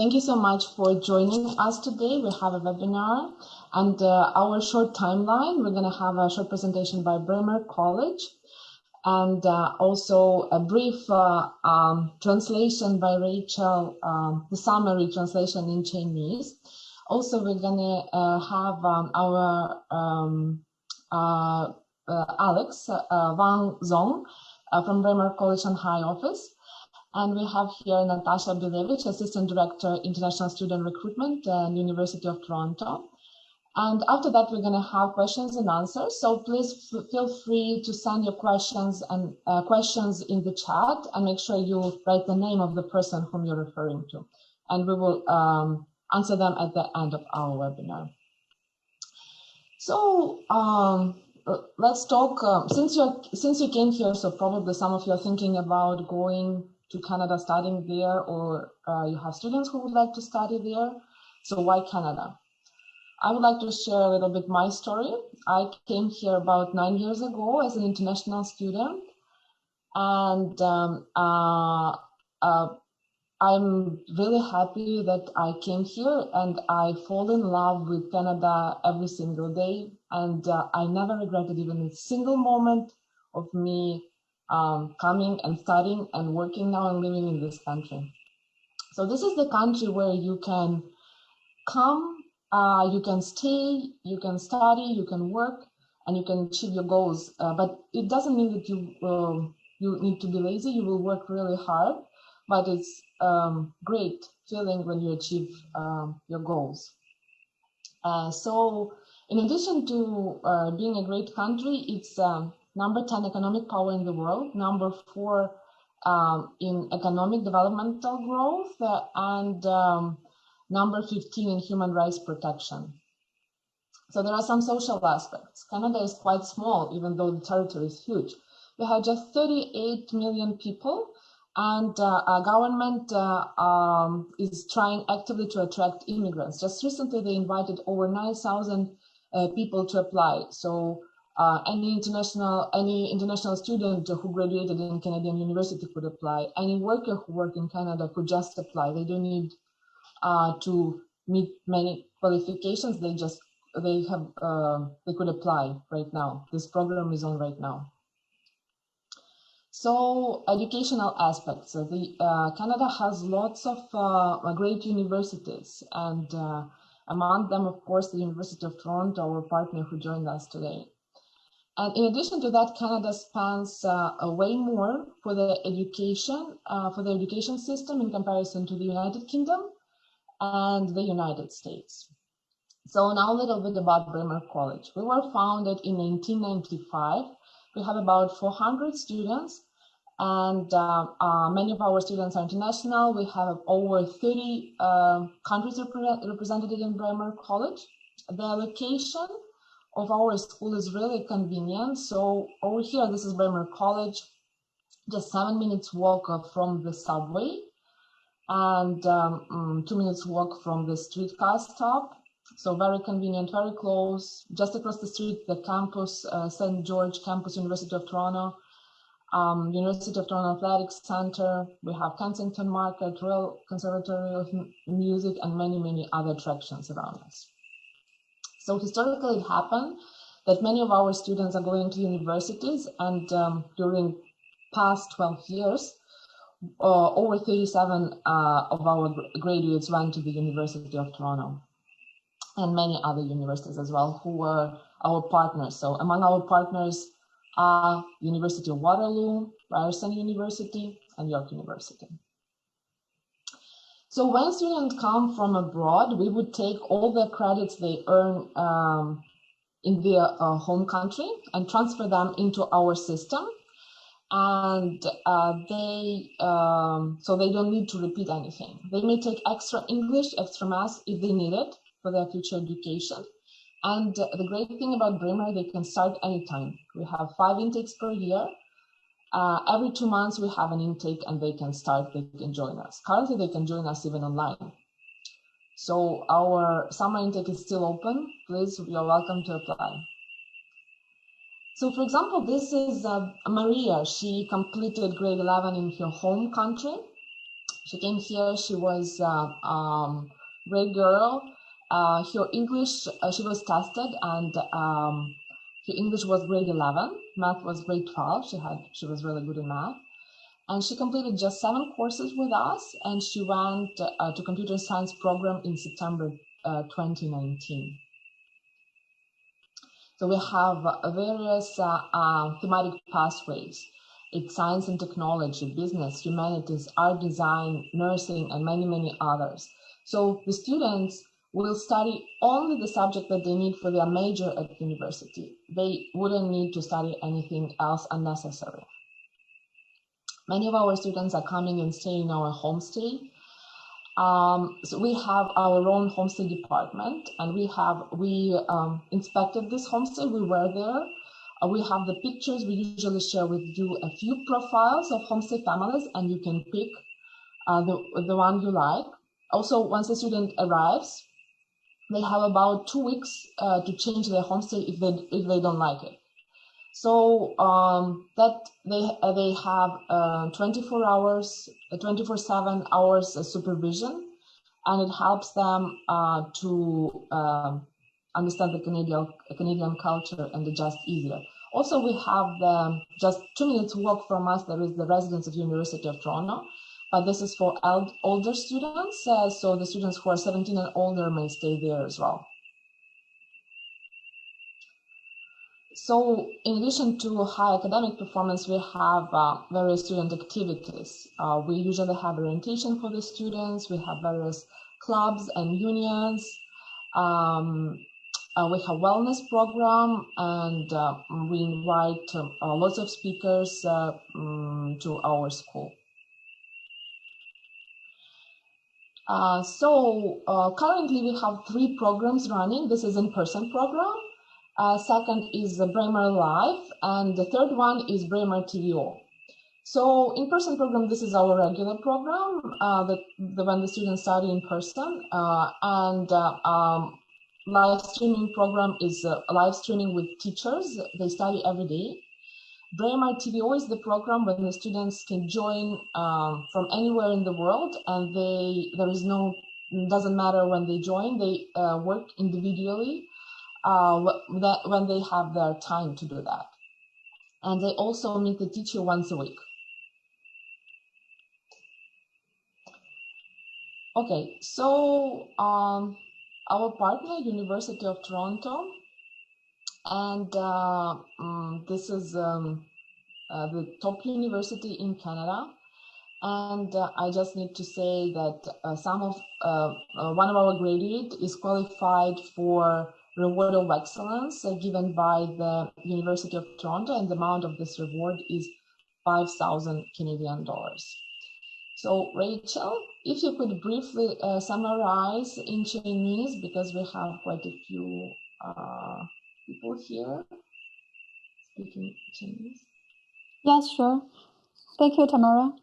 Thank you so much for joining us today. We have a webinar and our short timeline. We're going to have a short presentation by Braemar College and also a brief translation by Rachel, the summary translation in Chinese. Also, we're going to have our Alex Wang Zong from Braemar College Shanghai office. And we have here Natasha Bilevich, Assistant Director, International Student Recruitment at University of Toronto. And after that, we're going to have questions and answers. So please feel free to send your questions and questions in the chat, and make sure you write the name of the person whom you're referring to. And we will answer them at the end of our webinar. So let's talk. Since you came here, so probably some of you are thinking about going to Canada, studying there, or you have students who would like to study there. So why Canada? I would like to share a little bit my story. I came here about 9 years ago as an international student, and I'm really happy that I came here, and I fall in love with Canada every single day, and I never regretted even a single moment of me coming and studying and working now and living in this country. So this is the country where you can come, you can stay, you can study, you can work, and you can achieve your goals. But it doesn't mean that you need to be lazy. You will work really hard, but it's great feeling when you achieve your goals. So in addition to being a great country, it's number 10 economic power in the world, number 4 in economic developmental growth, and number 15 in human rights protection. So there are some social aspects. Canada is quite small, even though the territory is huge. We have just 38 million people, and our government is trying actively to attract immigrants. Just recently, they invited over 9,000 people to apply. So any international student who graduated in Canadian university could apply. Any worker who worked in Canada could just apply. They don't need to meet many qualifications. They could apply right now. This program is on right now. So educational aspects. Canada has lots of great universities, and among them, of course, the University of Toronto, our partner who joined us today. And in addition to that, Canada spends way more for the education system in comparison to the United Kingdom and the United States. So now a little bit about Braemar College. We were founded in 1995. We have about 400 students, and many of our students are international. We have over 30 countries represented in Braemar College. The location of our school is really convenient. So over here, this is Braemar College, just 7 minutes walk from the subway, and 2 minutes walk from the streetcar stop. So very convenient, very close. Just across the street, the campus, St. George Campus, University of Toronto, University of Toronto Athletics Center. We have Kensington Market, Royal Conservatory of Music, and many, many other attractions around us. So historically, it happened that many of our students are going to universities, and during past 12 years, over 37 of our graduates went to the University of Toronto, and many other universities as well, who were our partners. So among our partners are University of Waterloo, Ryerson University, and York University. So when students come from abroad, we would take all the credits they earn in their home country and transfer them into our system. And so they don't need to repeat anything. They may take extra English, extra math if they need it for their future education. And the great thing about Braemar, they can start anytime. We have 5 intakes per year. Every 2 months we have an intake, and they can start, they can join us. Currently, they can join us even online. So our summer intake is still open. Please, you're welcome to apply. So for example, this is Maria. She completed grade 11 in her home country. She came here. She was great girl. Her English, she was tested, and her English was grade 11. Math was grade 12. She was really good in math. And she completed just 7 courses with us, and she went to computer science program in September 2019. So we have various thematic pathways. It's science and technology, business, humanities, art, design, nursing, and many, many others. So the students will study only the subject that they need for their major at university. They wouldn't need to study anything else unnecessary. Many of our students are coming and staying in our homestay. So we have our own homestay department, and we inspected this homestay. We were there. We have the pictures. We usually share with you a few profiles of homestay families, and you can pick the one you like. Also, once the student arrives, they have about 2 weeks to change their homestay if they don't like it. So that they have 24/7 hours supervision, and it helps them to understand the Canadian culture and adjust easier. Also, we have just 2 minutes walk from us. There is the residence of University of Toronto, but this is for older students. So the students who are 17 and older may stay there as well. So in addition to high academic performance, we have various student activities. We usually have orientation for the students. We have various clubs and unions. We have wellness program, and we invite lots of speakers to our school. Currently we have 3 programs running. This is in-person program. Second is the Braemar Live, and the third one is Braemar TVO. So in-person program, this is our regular program, when the students study in person, and live streaming program is live streaming with teachers. They study every day. Braemar TVO is the program when the students can join from anywhere in the world, and doesn't matter when they join, they work individually. When they have their time to do that. And they also meet the teacher once a week. Okay, so our partner, University of Toronto, and this is the top university in Canada. And I just need to say that one of our graduates is qualified for Reward of Excellence given by the University of Toronto, and the amount of this reward is 5,000 Canadian dollars. So Rachel, if you could briefly summarize in Chinese, because we have quite a few people here speaking Chinese. Yes, sure. Thank you, Tamara.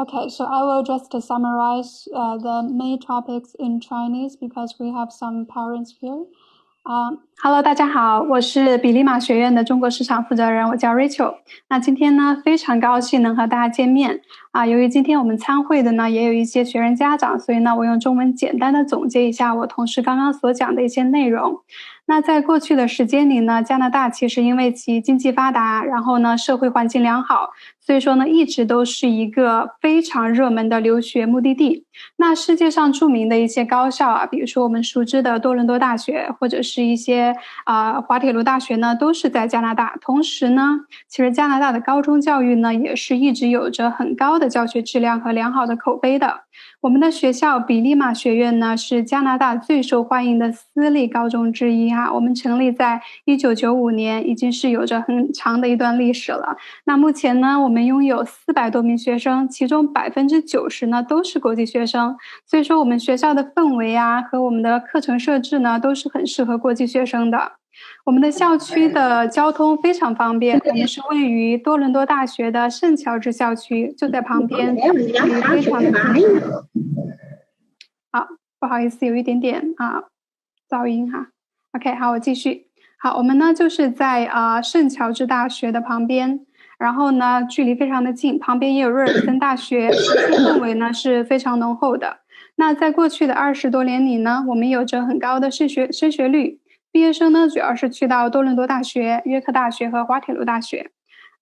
Okay, so I will just summarize the main topics in Chinese because we have some parents here. Hello， 大家好，我是比利马学院的中国市场负责人，我叫 Rachel。那今天呢，非常高兴能和大家见面啊。由于今天我们参会的呢，也有一些学生家长，所以呢，我用中文简单的总结一下我同事刚刚所讲的一些内容。那在过去的时间里呢，加拿大其实因为其经济发达，然后呢，社会环境良好，所以说呢，一直都是一个非常热门的留学目的地。那世界上著名的一些高校啊，比如说我们熟知的多伦多大学，或者是一些滑铁卢大学呢，都是在加拿大。同时呢，其实加拿大的高中教育呢，也是一直有着很高的教学质量和良好的口碑的。我们的学校比利马学院呢，是加拿大最受欢迎的私立高中之一哈。我们成立在1995年，已经是有着很长的一段历史了。那目前呢，我们拥有400多名学生，其中90%呢都是国际学生。所以说，我们学校的氛围啊和我们的课程设置呢，都是很适合国际学生的。我们的校区的交通非常方便，我们是位于多伦多大学的圣乔治校区，就在旁边，非常的近。好，不好意思，有一点点噪音哈。OK， 好，我继续。好，我们呢就是在圣乔治大学的旁边。然后呢，距离非常的近，旁边也有瑞尔森大学，学习氛围呢是非常浓厚的。那在过去的20多年里呢，我们有着很高的升学率，毕业生呢主要是去到多伦多大学、约克大学和滑铁卢大学。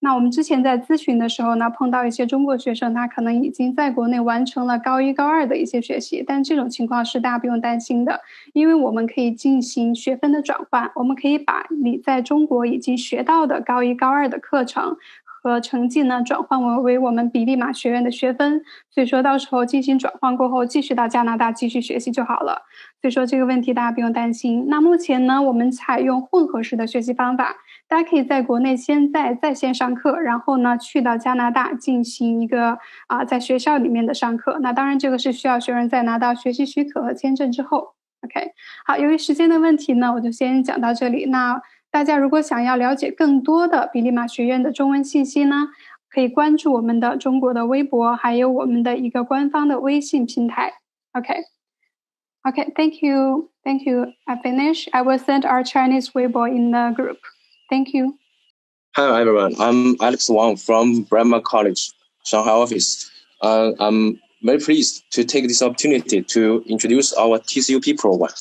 那我们之前在咨询的时候呢，碰到一些中国学生，他可能已经在国内完成了高1、高2的一些学习，但这种情况是大家不用担心的，因为我们可以进行学分的转换，我们可以把你在中国已经学到的高1、高2的课程和成绩呢转换为我们比利马学院的学分，所以说到时候进行转换过后，继续到加拿大继续学习就好了。所以说这个问题大家不用担心。那目前呢，我们采用混合式的学习方法，大家可以在国内先在线上课，然后呢去到加拿大进行一个在学校里面的上课。那当然这个是需要学员在拿到学习许可和签证之后。OK， 好，由于时间的问题呢，我就先讲到这里。那大家如果想要了解更多的比利马学院的中文信息呢，可以关注我们的中国的微博，还有我们的一个官方的微信平台。Okay, thank you. I finished. I will send our Chinese Weibo in the group. Thank you. Hi everyone, I'm Alex Wang from Braemar College, Shanghai office. I'm very pleased to take this opportunity to introduce our TCUP program.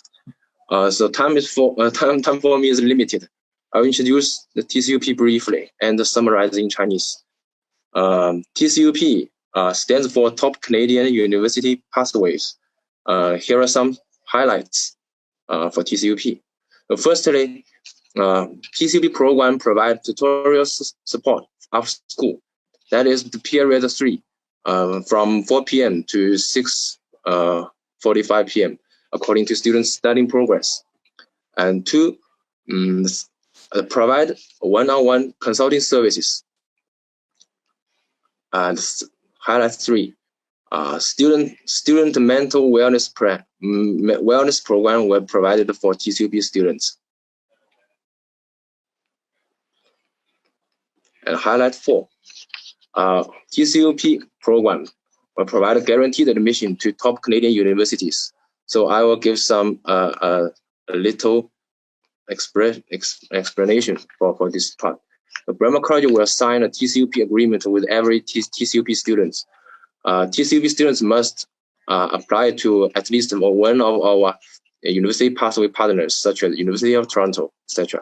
So time for me is limited. I'll introduce the TCUP briefly and summarize in Chinese. TCUP stands for Top Canadian University Pathways. Here are some highlights for TCUP. Firstly, TCUP program provides tutorial support after school. That is the period 3, from 4 p.m. to 6:45 p.m. according to students' studying progress. And 2, provide one-on-one consulting services. And highlight 3, student mental wellness program were provided for TCUP students. And highlight 4, TCUP program will provide guaranteed admission to top Canadian universities. So I will give some a little explanation for this part. The Braemar College will sign a TCUP agreement with every TCUP students. TCUP students must apply to at least one of our university pathway partners, such as University of Toronto, etc.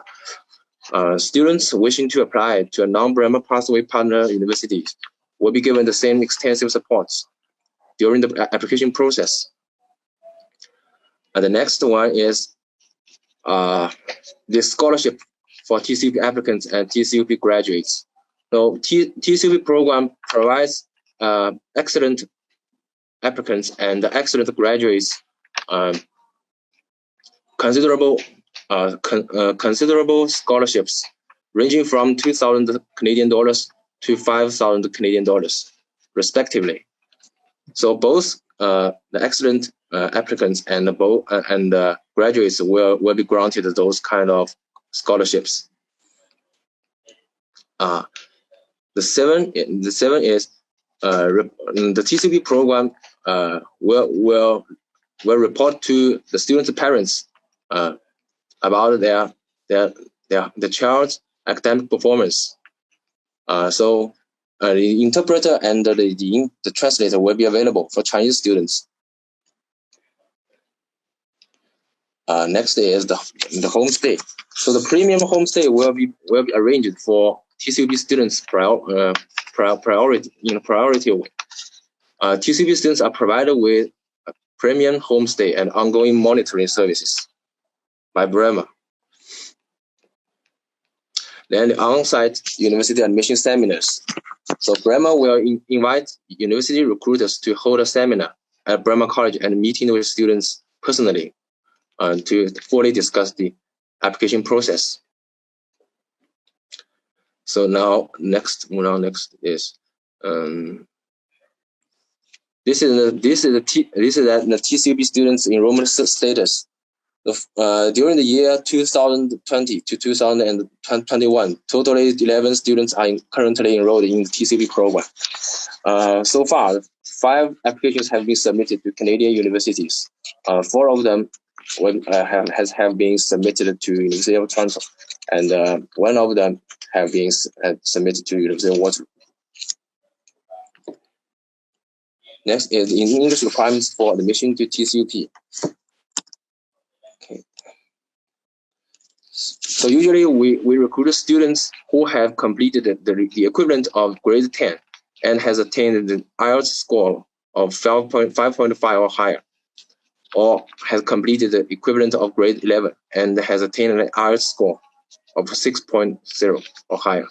Students wishing to apply to a non-Braemar pathway partner universities will be given the same extensive supports during the application process. And the next one is the scholarship for TCUP applicants and TCUP graduates. So TCUP program provides excellent applicants and excellent graduates considerable scholarships ranging from 2,000 Canadian dollars to 5,000 Canadian dollars, respectively. So both the excellent applicants and graduates will be granted those kind of scholarships. The seven is the TCUP program will report to the students' parents about the child's academic performance. So the interpreter and the translator will be available for Chinese students. Next is the homestay. So the premium homestay will be arranged for TCUP students priority way. TCUP students are provided with a premium homestay and ongoing monitoring services by Braemar. Then the on-site university admission seminars. So Braemar will invite university recruiters to hold a seminar at Braemar College and meeting with students personally to fully discuss the application process. So now next is this is the TCUP students enrollment status. During the year 2020 to 2021, totally 11 students are currently enrolled in the TCUP program. So far, 5 applications have been submitted to Canadian universities. 4 of them have been submitted to University of Toronto, and one of them have been submitted to University of Waterloo. Next is in English requirements for admission to TCUP. Okay. So usually we recruit students who have completed the equivalent of grade 10 and has attained the IELTS score of 5.5 or higher, or has completed the equivalent of grade 11 and has attained an IELTS score of 6.0 or higher.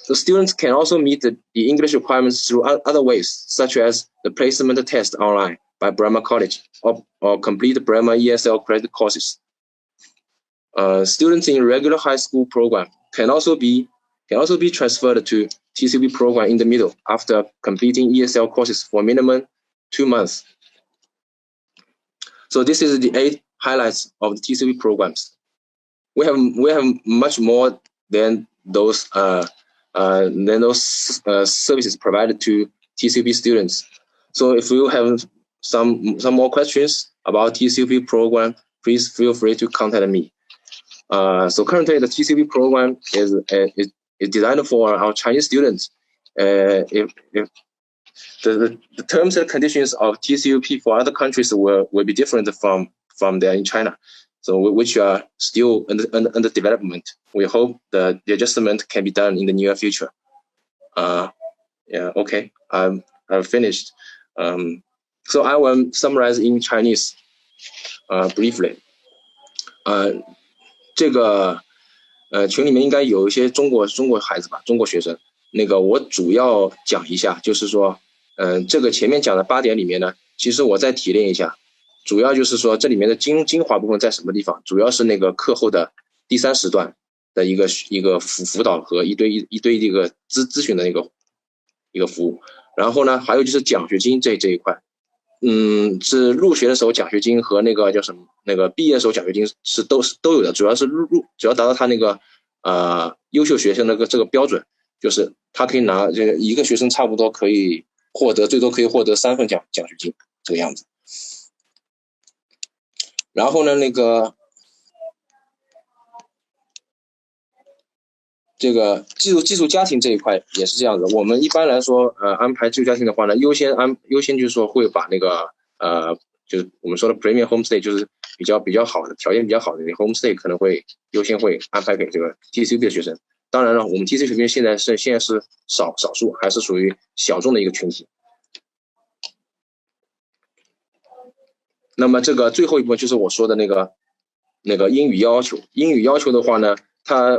The students can also meet the English requirements through other ways, such as the placement test online by Braemar College, or complete Braemar ESL credit courses. Students in regular high school program can also be transferred to TCUP program in the middle after completing ESL courses for minimum 2 months. So this is the 8 highlights of the TCUP programs. We have much more than those services provided to TCUP students. So if you have some more questions about TCUP program, please feel free to contact me. So currently the TCUP program is designed for our Chinese students. If the terms and conditions of TCUP for other countries will be different from there in China, so which are still under development. We hope the adjustment can be done in the near future. Yeah, okay, I've finished. So I will summarize in Chinese briefly. 这个群里面应该有一些中国孩子吧，中国学生。那个我主要讲一下，就是说，这个前面讲的8点里面呢，其实我再提炼一下，主要就是说这里面的精华部分在什么地方？主要是那个课后的第3时段的一个辅导和一对一个咨询的一个服务。然后呢，还有就是奖学金这一块。是入学的时候奖学金和那个叫什么，那个毕业的时候奖学金是都有的，主要是只要达到他那个优秀学生的这个标准，就是他可以拿这个一个学生差不多可以最多可以获得3份奖学金这个样子。然后呢，那个这个寄宿家庭这一块也是这样子。我们一般来说，安排寄宿家庭的话呢，优先就是说会把那个就是我们说的 Braemar Homestay， 就是比较好的条件比较好的 Homestay 可能会优先会安排给这个 TCUP 的学生。当然了，我们 TCUP 学生现在是少数，还是属于小众的一个群体。那么这个最后一部分就是我说的那个英语要求。英语要求的话呢，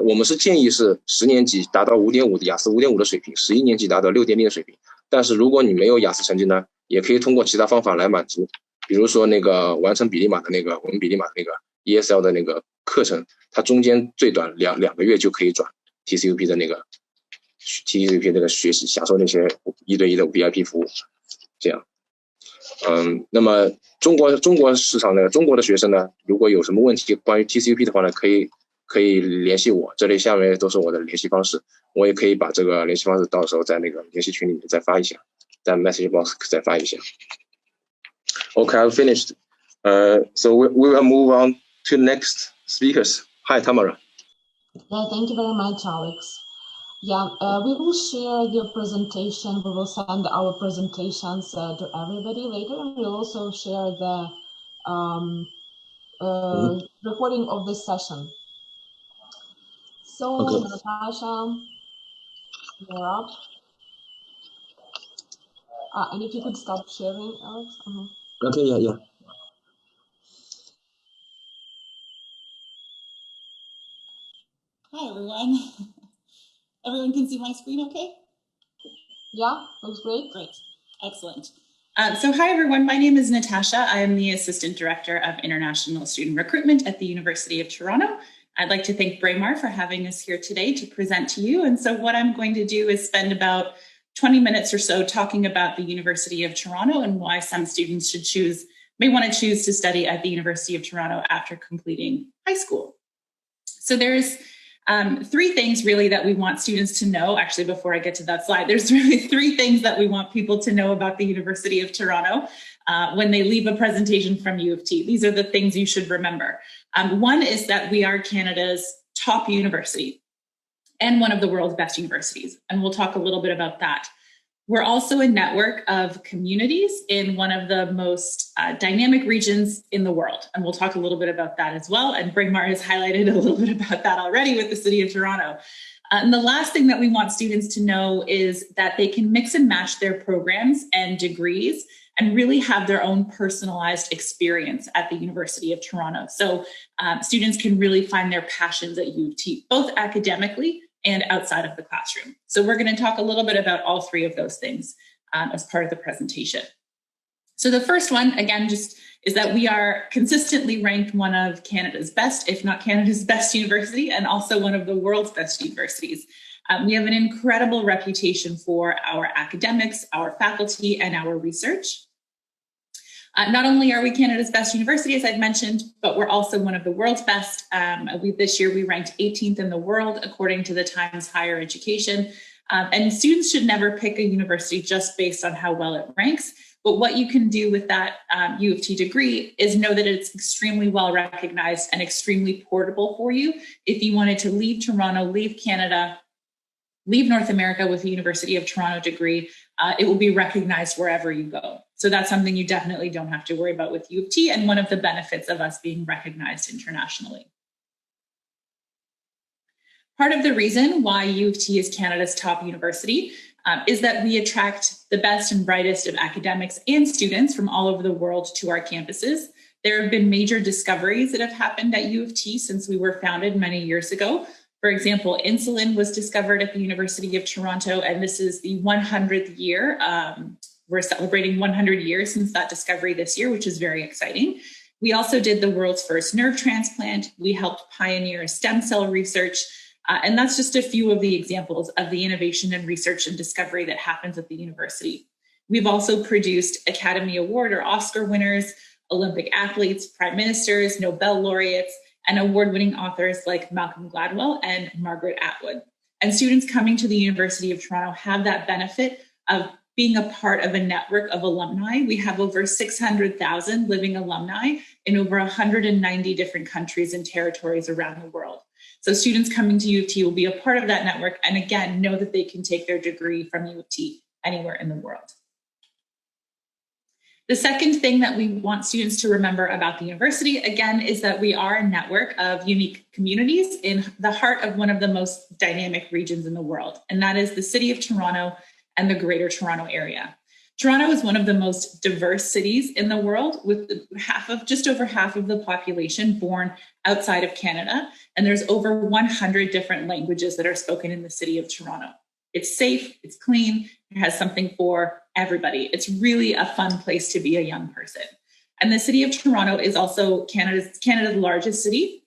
我们是建议是10年级达到 5.5 的雅思 5.5 的水平，11年级达到 6.0 的水平。但是如果你没有雅思成绩呢，也可以通过其他方法来满足，比如说那个完成比利马的那个ESL 的那个课程，它中间最短2个月就可以转 TCUP 的那个 TCUP 那个学习，享受那些1对1的 VIP 服务，这样。那么中国市场呢，中国的学生呢，如果有什么问题关于 TCUP 的话呢，可以联系我，这里下面都是我的联系方式，我也可以把这个联系方式到时候在那个联系群里面再发一下，在 message box 再发一下。Okay, I've finished. So we will move on to next speakers. Hi, Tamara. Yeah, thank you very much, Alex. Yeah, we will share your presentation. We will send our presentations to everybody later, and we'll also share the recording of this session. So, okay. Natasha, you're up. And if you could stop sharing, Alex. Okay, yeah. Hi, everyone. Everyone can see my screen okay? Yeah, looks great. Great, excellent. So hi, everyone. My name is Natasha. I am the Assistant Director of International Student Recruitment at the University of Toronto. I'd like to thank Braemar for having us here today to present to you. And so what I'm going to do is spend about 20 minutes or so talking about the University of Toronto and why some students may want to choose to study at the University of Toronto after completing high school. So there's Three things really that we want students to know. Actually, before I get to that slide, there's really three things that we want people to know about the University of Toronto when they leave a presentation from U of T. These are the things you should remember. One is that we are Canada's top university and one of the world's best universities. And we'll talk a little bit about that. We're also a network of communities in one of the most dynamic regions in the world. And we'll talk a little bit about that as well. And Braemar has highlighted a little bit about that already with the City of Toronto. And the last thing that we want students to know is that they can mix and match their programs and degrees and really have their own personalized experience at the University of Toronto. So students can really find their passions at U of T, both academically and outside of the classroom. So we're going to talk a little bit about all three of those things as part of the presentation. So the first one, again, just is that we are consistently ranked one of Canada's best, if not Canada's best university, and also one of the world's best universities. We have an incredible reputation for our academics, our faculty, and our research. Not only are we Canada's best university, as I've mentioned, but we're also one of the world's best. This year, we ranked 18th in the world, according to the Times Higher Education. And students should never pick a university just based on how well it ranks. But what you can do with that U of T degree is know that it's extremely well recognized and extremely portable for you. If you wanted to leave Toronto, leave Canada, leave North America with a University of Toronto degree, it will be recognized wherever you go. So that's something you definitely don't have to worry about with U of T, and one of the benefits of us being recognized internationally. Part of the reason why U of T is Canada's top university is that we attract the best and brightest of academics and students from all over the world to our campuses. There have been major discoveries that have happened at U of T since we were founded many years ago. For example, insulin was discovered at the University of Toronto, and this is the 100th year. We're celebrating 100 years since that discovery this year, which is very exciting. We also did the world's first nerve transplant. We helped pioneer stem cell research. And that's just a few of the examples of the innovation and research and discovery that happens at the university. We've also produced Academy Award or Oscar winners, Olympic athletes, prime ministers, Nobel laureates, and award-winning authors like Malcolm Gladwell and Margaret Atwood. And students coming to the University of Toronto have that benefit of being a part of a network of alumni. We have over 600,000 living alumni in over 190 different countries and territories around the world. So students coming to U of T will be a part of that network, and again, know that they can take their degree from U of T anywhere in the world. The second thing that we want students to remember about the university, again, is that we are a network of unique communities in the heart of one of the most dynamic regions in the world, and that is the City of Toronto and the Greater Toronto Area. Toronto is one of the most diverse cities in the world, with just over half of the population born outside of Canada, and there's over 100 different languages that are spoken in the City of Toronto. It's safe, it's clean, it has something for everybody. It's really a fun place to be a young person. And the City of Toronto is also Canada's largest city,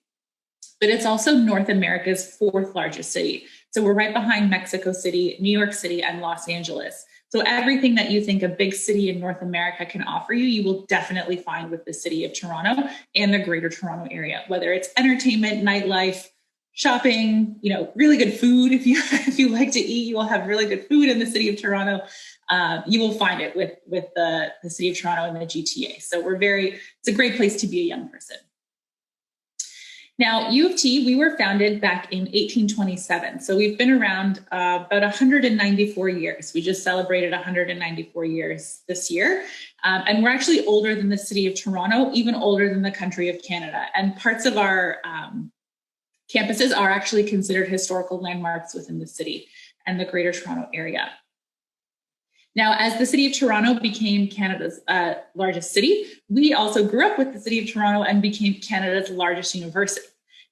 but it's also North America's fourth largest city. So we're right behind Mexico City, New York City, and Los Angeles. So everything that you think a big city in North America can offer you, you will definitely find with the City of Toronto and the Greater Toronto Area, whether it's entertainment, nightlife, shopping, really good food. If you like to eat, you will have really good food in the City of Toronto. You will find it with the City of Toronto and the GTA. So it's a great place to be a young person. Now, U of T, we were founded back in 1827. So we've been around about 194 years. We just celebrated 194 years this year. And we're actually older than the City of Toronto, even older than the country of Canada. And parts of our campuses are actually considered historical landmarks within the city and the Greater Toronto Area. Now, as the City of Toronto became Canada's largest city, we also grew up with the City of Toronto and became Canada's largest university.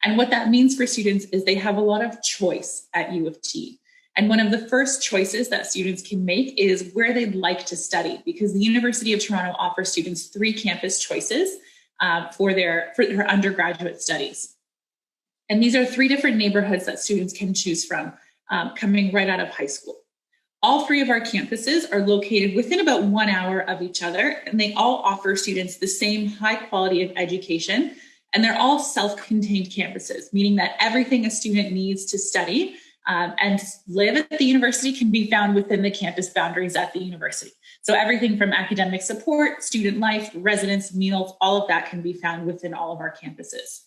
And what that means for students is they have a lot of choice at U of T. And one of the first choices that students can make is where they'd like to study, because the University of Toronto offers students 3 campus choices for their undergraduate studies. And these are 3 different neighborhoods that students can choose from coming right out of high school. All 3 of our campuses are located within about 1 hour of each other, and they all offer students the same high quality of education And they're all self-contained campuses, meaning that everything a student needs to study and live at the university can be found within the campus boundaries at the university. So everything from academic support, student life, residence, meals, all of that can be found within all of our campuses.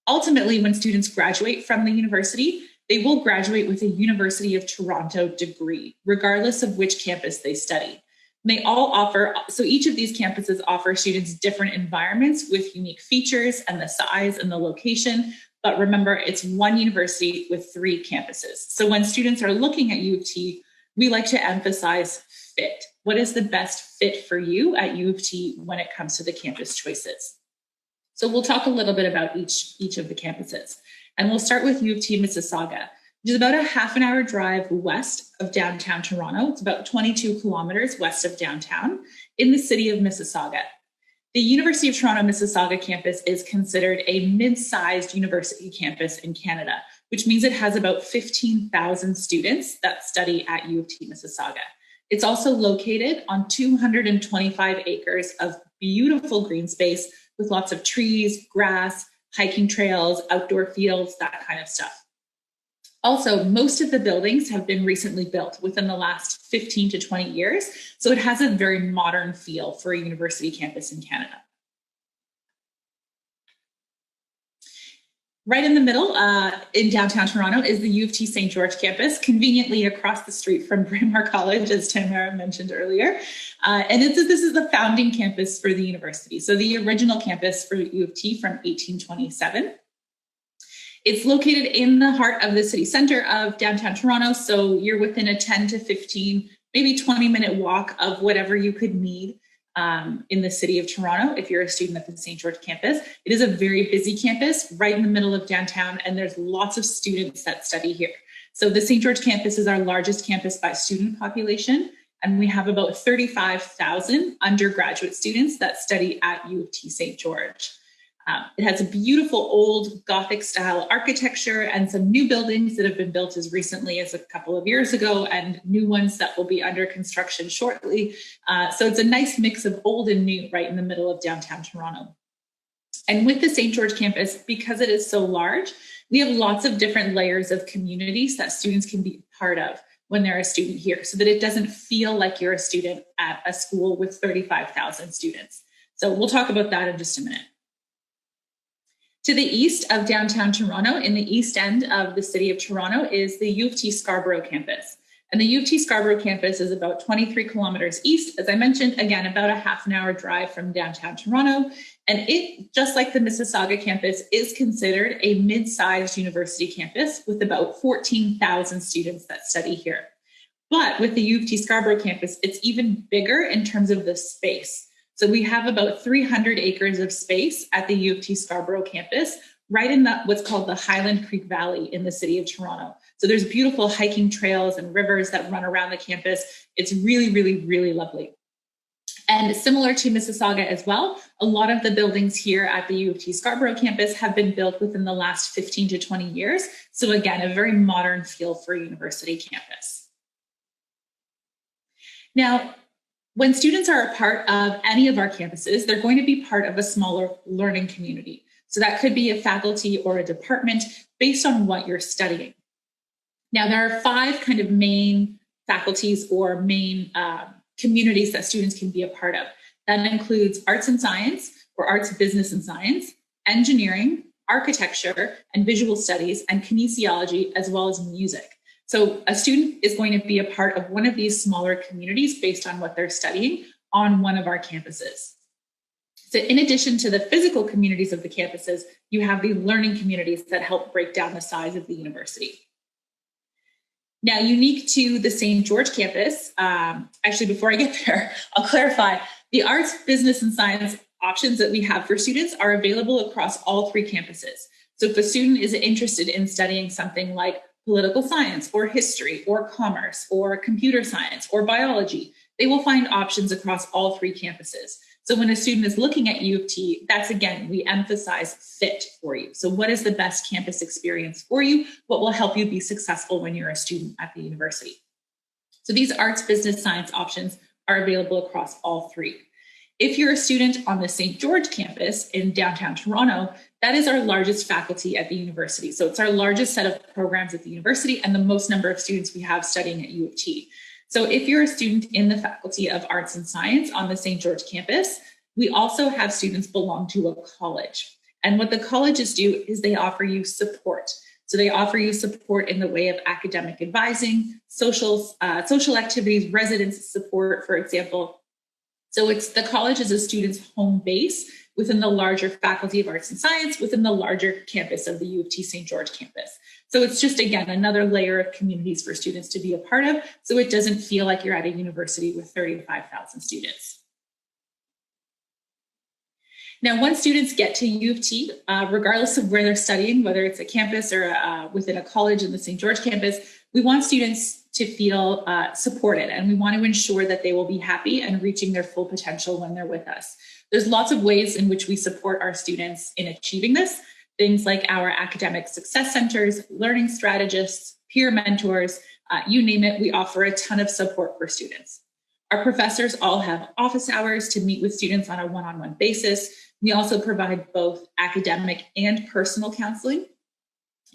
Ultimately, when students graduate from the university, they will graduate with a University of Toronto degree, regardless of which campus they study. They all offer, so each of these campuses offer students different environments with unique features and the size and the location. But remember, it's one university with 3 campuses. So when students are looking at U of T, we like to emphasize fit. What is the best fit for you at U of T when it comes to the campus choices? So we'll talk a little bit about each of the campuses. And we'll start with U of T Mississauga, which is about a half-an-hour drive west of downtown Toronto. It's about 22 kilometers west of downtown in the city of Mississauga. The University of Toronto Mississauga campus is considered a mid-sized university campus in Canada, which means it has about 15,000 students that study at U of T Mississauga. It's also located on 225 acres of beautiful green space with lots of trees, grass, hiking trails, outdoor fields, that kind of stuff. Also, most of the buildings have been recently built within the last 15 to 20 years, so it has a very modern feel for a university campus in Canada. Right in the middle, in downtown Toronto, is the U of T St. George campus, conveniently across the street from Braemar College, as Tamara mentioned earlier. And this is the founding campus for the university. So the original campus for U of T from 1827. It's located in the heart of the city center of downtown Toronto. So you're within a 10 to 15, maybe 20-minute walk of whatever you could need in the city of Toronto if you're a student at the St. George campus. It is a very busy campus right in the middle of downtown, and there's lots of students that study here. So the St. George campus is our largest campus by student population, and we have about 35,000 undergraduate students that study at U of T St. George. It has a beautiful old Gothic style architecture and some new buildings that have been built as recently as a couple of years ago and new ones that will be under construction shortly. So it's a nice mix of old and new right in the middle of downtown Toronto. And with the St. George campus, because it is so large, we have lots of different layers of communities that students can be part of when they're a student here, so that it doesn't feel like you're a student at a school with 35,000 students. So we'll talk about that in just a minute. To the east of downtown Toronto, in the east end of the city of Toronto, is the U of T Scarborough Campus. And the U of T Scarborough Campus is about 23 kilometers east, as I mentioned, again, about a half-an-hour drive from downtown Toronto. And it, just like the Mississauga campus, is considered a mid-sized university campus with about 14,000 students that study here. But with the U of T Scarborough Campus, it's even bigger in terms of the space. So we have about 300 acres of space at the U of T Scarborough campus, right in what's called the Highland Creek Valley in the city of Toronto. So there's beautiful hiking trails and rivers that run around the campus. It's really, really, really lovely. And similar to Mississauga as well, a lot of the buildings here at the U of T Scarborough campus have been built within the last 15 to 20 years. So again, a very modern feel for a university campus. Now, when students are a part of any of our campuses, they're going to be part of a smaller learning community. So that could be a faculty or a department based on what you're studying. Now, there are 5 kind of main faculties or main communities that students can be a part of. That includes arts and science, or arts, business and science, engineering, architecture, and visual studies, and kinesiology, as well as music. So a student is going to be a part of one of these smaller communities based on what they're studying on one of our campuses. So in addition to the physical communities of the campuses, you have the learning communities that help break down the size of the university. Now, unique to the St. George campus, actually, before I get there, I'll clarify, the arts, business, and science options that we have for students are available across all 3 campuses. So if a student is interested in studying something like political science or history or commerce or computer science or biology, they will find options across all 3 campuses. So when a student is looking at U of T, that's, again, we emphasize fit for you. So what is the best campus experience for you? What will help you be successful when you're a student at the university? So these arts, business, science options are available across all 3. If you're a student on the St. George campus in downtown Toronto, that is our largest faculty at the university. So it's our largest set of programs at the university and the most number of students we have studying at U of T. So if you're a student in the Faculty of Arts and Science on the St. George campus, we also have students belong to a college. And what the colleges do is they offer you support. So they offer you support in the way of academic advising, social activities, residence support, for example. So it's the college is a student's home base within the larger Faculty of Arts and Science, within the larger campus of the U of T St. George campus. So it's just, again, another layer of communities for students to be a part of, so it doesn't feel like you're at a university with 35,000 students. Now, once students get to U of T, regardless of where they're studying, whether it's a campus or within a college in the St. George campus, we want students to feel supported, and we want to ensure that they will be happy and reaching their full potential when they're with us. There's lots of ways in which we support our students in achieving this. Things like our academic success centers, learning strategists, peer mentors, you name it, we offer a ton of support for students. Our professors all have office hours to meet with students on a one-on-one basis. We also provide both academic and personal counseling.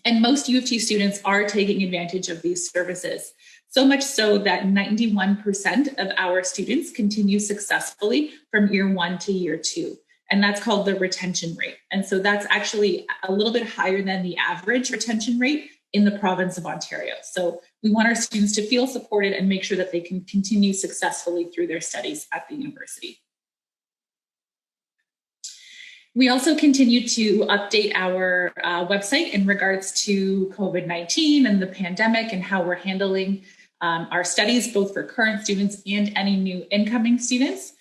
And most U of T students are taking advantage of these services. So much so that 91% of our students continue successfully from year 1 to year 2. And that's called the retention rate. And so that's actually a little bit higher than the average retention rate in the province of Ontario. So we want our students to feel supported and make sure that they can continue successfully through their studies at the university. We also continue to update our website in regards to COVID-19 and the pandemic and how we're handling our studies, both for current students and any new incoming students.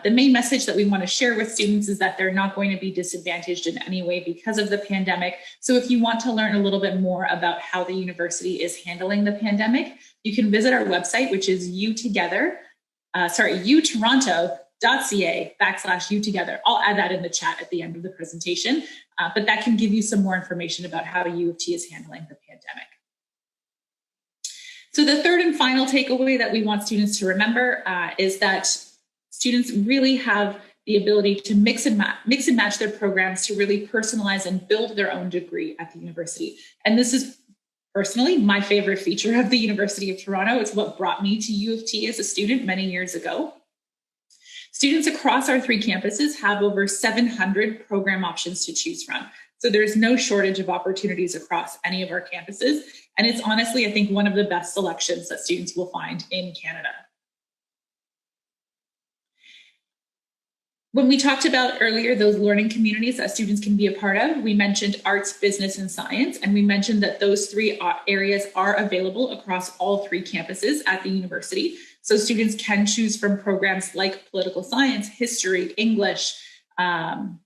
The main message that we want to share with students is that they're not going to be disadvantaged in any way because of the pandemic. So if you want to learn a little bit more about how the university is handling the pandemic, you can visit our website, which is utoronto.ca/utogether. I'll add that in the chat at the end of the presentation, but that can give you some more information about how U of T is handling the pandemic. So the third and final takeaway that we want students to remember is that students really have the ability to mix and match their programs to really personalize and build their own degree at the university. And this is personally my favorite feature of the University of Toronto. It's what brought me to U of T as a student many years ago. Students across our 3 campuses have over 700 program options to choose from. So there's no shortage of opportunities across any of our campuses. And it's honestly, I think, one of the best selections that students will find in Canada. When we talked about earlier those learning communities that students can be a part of, we mentioned arts, business, and science, and we mentioned that those 3 areas are available across all 3 campuses at the university. So students can choose from programs like political science, history, English, you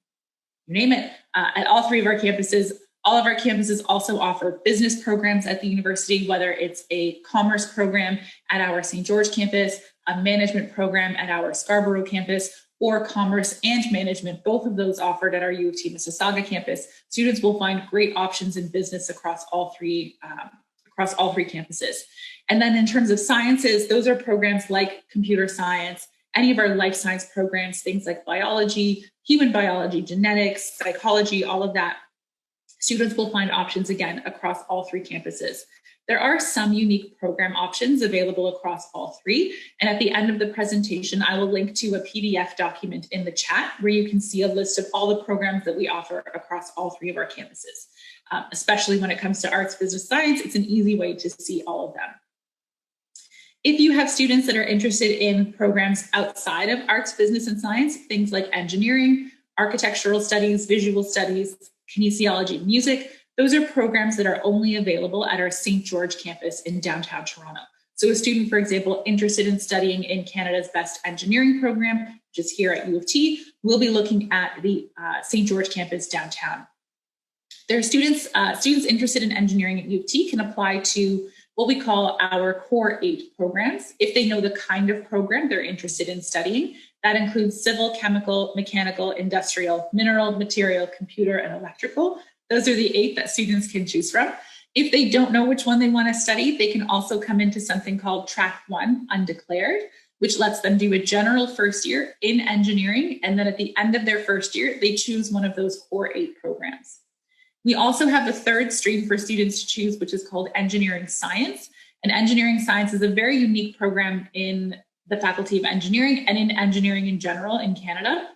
name it, at all 3 of our campuses. All of our campuses also offer business programs at the university, whether it's a commerce program at our St. George campus, a management program at our Scarborough campus, or commerce and management, both of those offered at our U of T Mississauga campus. Students will find great options in business across all three campuses. And then in terms of sciences, those are programs like computer science, any of our life science programs, things like biology, human biology, genetics, psychology, all of that. Students will find options again across all 3 campuses. There are some unique program options available across all 3. And at the end of the presentation, I will link to a PDF document in the chat where you can see a list of all the programs that we offer across all 3 of our campuses. Especially when it comes to arts, business, science, it's an easy way to see all of them. If you have students that are interested in programs outside of arts, business, and science, things like engineering, architectural studies, visual studies, kinesiology, music, those are programs that are only available at our St. George campus in downtown Toronto. So a student, for example, interested in studying in Canada's best engineering program, which is here at U of T, will be looking at the St. George campus downtown. There are students interested in engineering at U of T can apply to what we call our Core 8 programs, if they know the kind of program they're interested in studying. That includes civil, chemical, mechanical, industrial, mineral, material, computer, and electrical. Those are the 8 that students can choose from. If they don't know which one they want to study, they can also come into something called Track 1, Undeclared, which lets them do a general first year in engineering. And then at the end of their first year, they choose one of those core 8 programs. We also have a third stream for students to choose, which is called Engineering Science. And Engineering Science is a very unique program in the Faculty of Engineering and in engineering in general in Canada.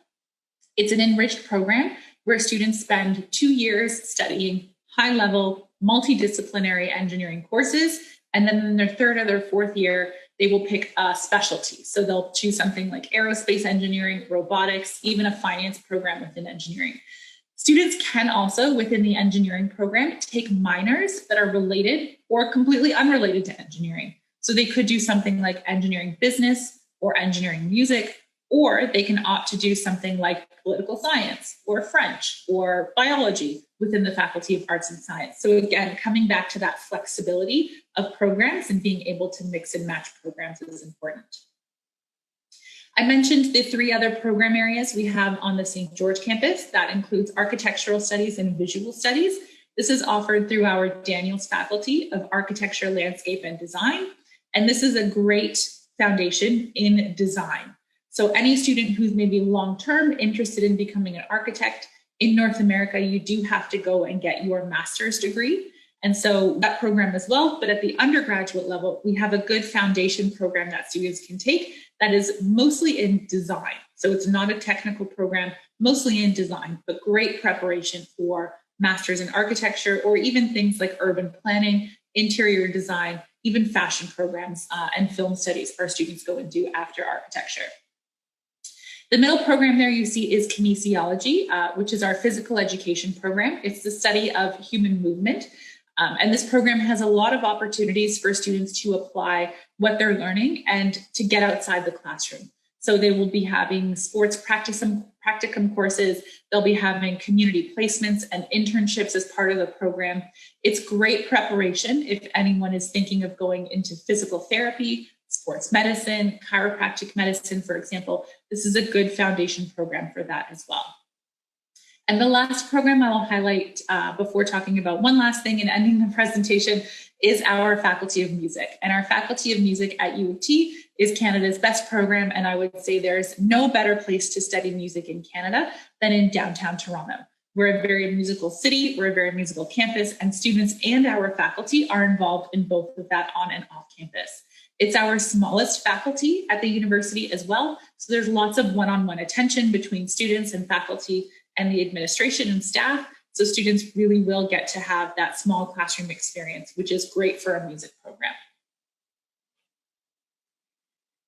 It's an enriched program where students spend 2 years studying high-level, multidisciplinary engineering courses. And then in their third or their fourth year, they will pick a specialty. So they'll choose something like aerospace engineering, robotics, even a finance program within engineering. Students can also, within the engineering program, take minors that are related or completely unrelated to engineering. So they could do something like engineering business or engineering music, or they can opt to do something like political science or French or biology within the Faculty of Arts and Science. So again, coming back to that flexibility of programs and being able to mix and match programs is important. I mentioned the 3 other program areas we have on the St. George campus. That includes architectural studies and visual studies. This is offered through our Daniels Faculty of Architecture, Landscape, and Design. And this is a great foundation in design. So any student who's maybe long-term interested in becoming an architect in North America, you do have to go and get your master's degree. And so that program as well, but at the undergraduate level, we have a good foundation program that students can take that is mostly in design. So it's not a technical program, mostly in design, but great preparation for masters in architecture or even things like urban planning, interior design, even fashion programs and film studies our students go and do after architecture. The middle program there you see is Kinesiology, which is our physical education program. It's the study of human movement. And this program has a lot of opportunities for students to apply what they're learning and to get outside the classroom. So they will be having sports practicum courses. They'll be having community placements and internships as part of the program. It's great preparation if anyone is thinking of going into physical therapy, sports medicine, chiropractic medicine, for example. This is a good foundation program for that as well. And the last program I will highlight before talking about one last thing and ending the presentation is our Faculty of Music. And our Faculty of Music at U of T is Canada's best program. And I would say there's no better place to study music in Canada than in downtown Toronto. We're a very musical city, we're a very musical campus, and students and our faculty are involved in both of that on and off campus. It's our smallest faculty at the university as well. So there's lots of one-on-one attention between students and faculty and the administration and staff. So students really will get to have that small classroom experience, which is great for a music program.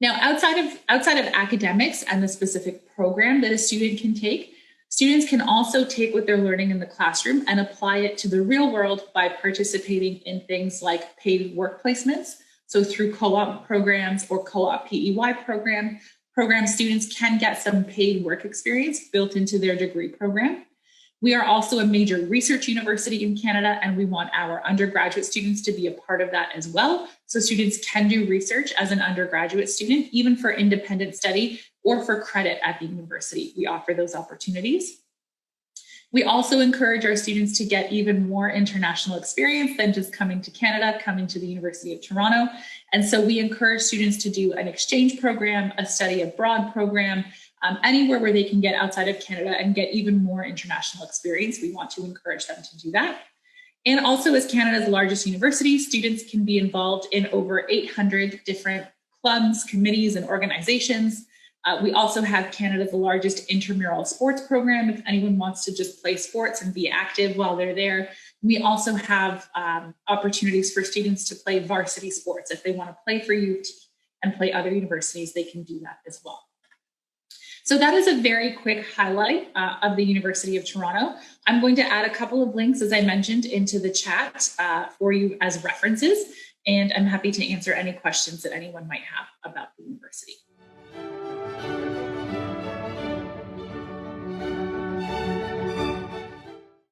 Now, outside of academics and the specific program that a student can take, students can also take what they're learning in the classroom and apply it to the real world by participating in things like paid work placements. So through co-op programs or co-op PEY programs, students can get some paid work experience built into their degree program. We are also a major research university in Canada, and we want our undergraduate students to be a part of that as well. So students can do research as an undergraduate student, even for independent study or for credit at the university. We offer those opportunities. We also encourage our students to get even more international experience than just coming to Canada, coming to the University of Toronto. And so we encourage students to do an exchange program, a study abroad program, anywhere where they can get outside of Canada and get even more international experience. We want to encourage them to do that. And also, as Canada's largest university, students can be involved in over 800 different clubs, committees, and organizations. We also have Canada's largest intramural sports program if anyone wants to just play sports and be active while they're there. We also have opportunities for students to play varsity sports. If they want to play for UT and play other universities, they can do that as well. So that is a very quick highlight of the University of Toronto. I'm going to add a couple of links, as I mentioned, into the chat for you as references, and I'm happy to answer any questions that anyone might have about the university.